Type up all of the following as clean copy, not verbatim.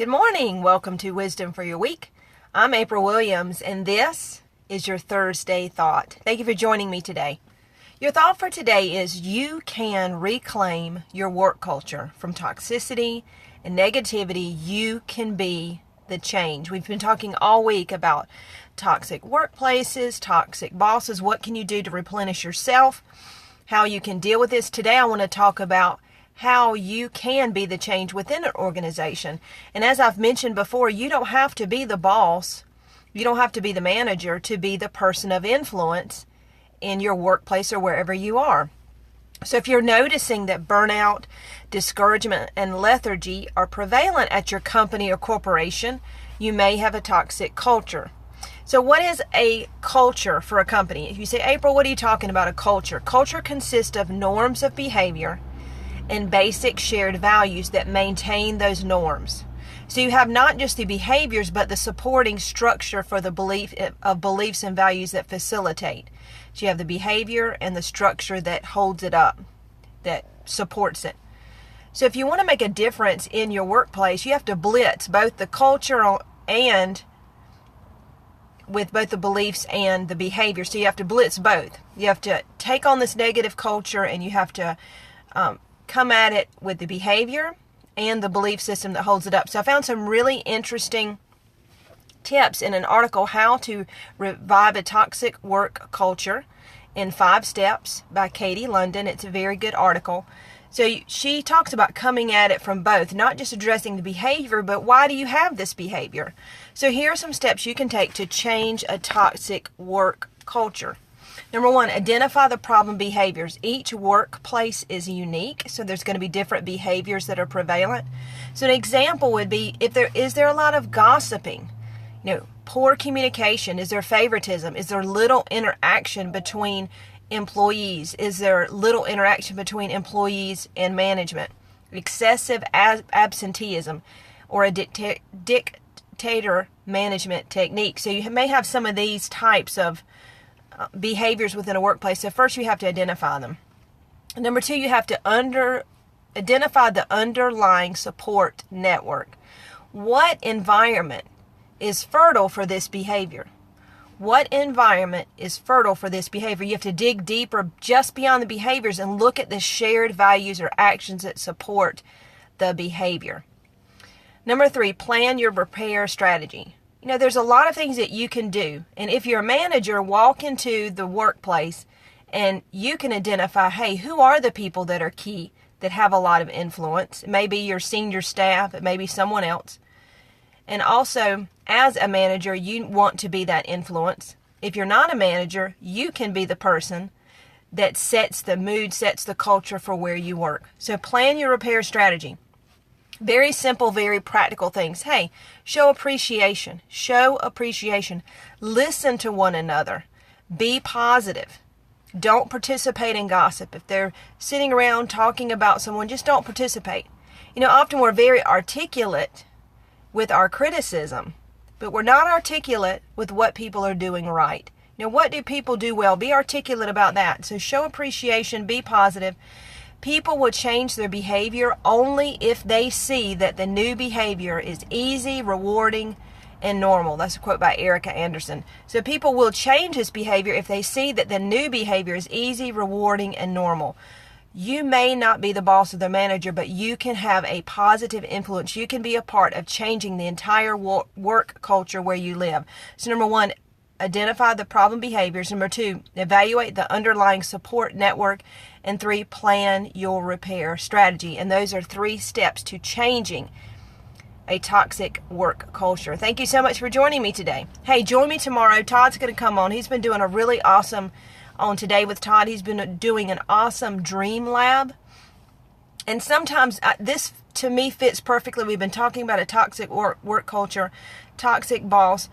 Good morning. Welcome to Wisdom for Your Week. I'm April Williams, and this is your Thursday thought. Thank you for joining me today. Your thought for today is you can reclaim your work culture from toxicity and negativity. You can be the change. We've been talking all week about toxic workplaces, toxic bosses. What can you do to replenish yourself? How you can deal with this. Today I want to talk about how you can be the change within an organization. And as I've mentioned before, you don't have to be the boss. You don't have to be the manager to be the person of influence in your workplace or wherever you are. So if you're noticing that burnout, discouragement, and lethargy are prevalent at your company or corporation, you may have a toxic culture. So what is a culture for a company? If you say, April, what are you talking about, a culture? Culture consists of norms of behavior and basic shared values that maintain those norms. So you have not just the behaviors, but the supporting structure for the beliefs and values that facilitate. So you have the behavior and the structure that holds it up, that supports it. So if you want to make a difference in your workplace, you have to blitz both the culture and with both the beliefs and the behavior. So you have to blitz both. You have to take on this negative culture, and you have to come at it with the behavior and the belief system that holds it up. So I found some really interesting tips in an article, How to Revive a Toxic Work Culture in 5 Steps by Katie London. It's a very good article. So she talks about coming at it from both, not just addressing the behavior, but why do you have this behavior? So here are some steps you can take to change a toxic work culture. Number 1, identify the problem behaviors. Each workplace is unique, so there's going to be different behaviors that are prevalent. So an example would be, is there a lot of gossiping? Poor communication? Is there favoritism? Is there little interaction between employees? Is there little interaction between employees and management? Excessive absenteeism or a dictator management technique. So you may have some of these types of behaviors within a workplace. So first you have to identify them. Number 2, you have to identify the underlying support network. What environment is fertile for this behavior? What environment is fertile for this behavior? You have to dig deeper just beyond the behaviors and look at the shared values or actions that support the behavior. Number 3, plan your repair strategy. There's a lot of things that you can do. And if you're a manager, walk into the workplace and you can identify, hey, who are the people that are key, that have a lot of influence? It may be your senior staff, it may be someone else. And also, as a manager, you want to be that influence. If you're not a manager, you can be the person that sets the mood, sets the culture for where you work. So plan your repair strategy. Very simple, very practical things. Hey, show appreciation. Show appreciation. Listen to one another. Be positive. Don't participate in gossip. If they're sitting around talking about someone, just don't participate. Often we're very articulate with our criticism, but we're not articulate with what people are doing right. What do people do well? Be articulate about that. So show appreciation. Be positive. People will change their behavior only if they see that the new behavior is easy, rewarding, and normal. That's a quote by Erica Anderson. So people will change his behavior if they see that the new behavior is easy, rewarding, and normal. You may not be the boss or the manager, but you can have a positive influence. You can be a part of changing the entire work culture where you live. So number 1, identify the problem behaviors. Number 2, evaluate the underlying support network. And 3, plan your repair strategy. And those are 3 steps to changing a toxic work culture. Thank you so much for joining me today. Hey, join me tomorrow. Todd's going to come on. He's been doing a really awesome on Today with Todd. He's been doing an awesome dream lab. And sometimes this, to me, fits perfectly. We've been talking about a toxic work culture, toxic boss.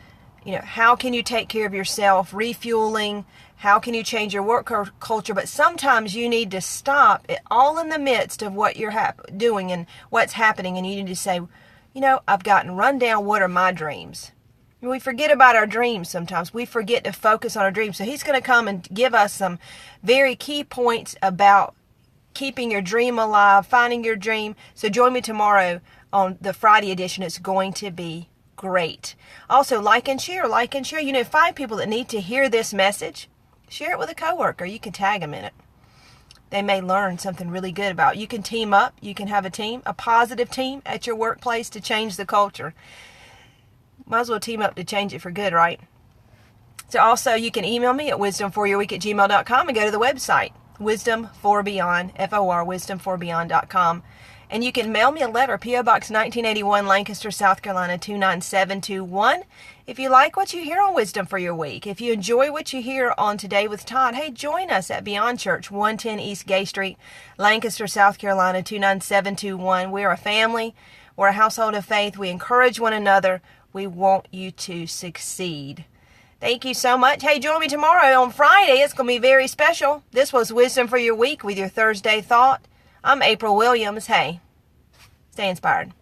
How can you take care of yourself? Refueling. How can you change your work culture? But sometimes you need to stop it all in the midst of what you're doing and what's happening. And you need to say, I've gotten run down. What are my dreams? And we forget about our dreams sometimes. We forget to focus on our dreams. So he's going to come and give us some very key points about keeping your dream alive, finding your dream. So join me tomorrow on the Friday edition. It's going to be great. Also, like and share. You know, 5 people that need to hear this message, share it with a coworker. You can tag them in it. They may learn something really good about it. You can team up. You can have a team, a positive team at your workplace to change the culture. Might as well team up to change it for good, right? So also, you can email me at wisdomforyourweek@gmail.com and go to the website, Wisdom for Beyond, F-O-R, wisdomforbeyond.com. And you can mail me a letter, P.O. Box 1981, Lancaster, South Carolina, 29721. If you like what you hear on Wisdom for Your Week, if you enjoy what you hear on Today with Todd, hey, join us at Beyond Church, 110 East Gay Street, Lancaster, South Carolina, 29721. We're a family. We're a household of faith. We encourage one another. We want you to succeed. Thank you so much. Hey, join me tomorrow on Friday. It's going to be very special. This was Wisdom for Your Week with your Thursday Thought. I'm April Williams. Hey, stay inspired.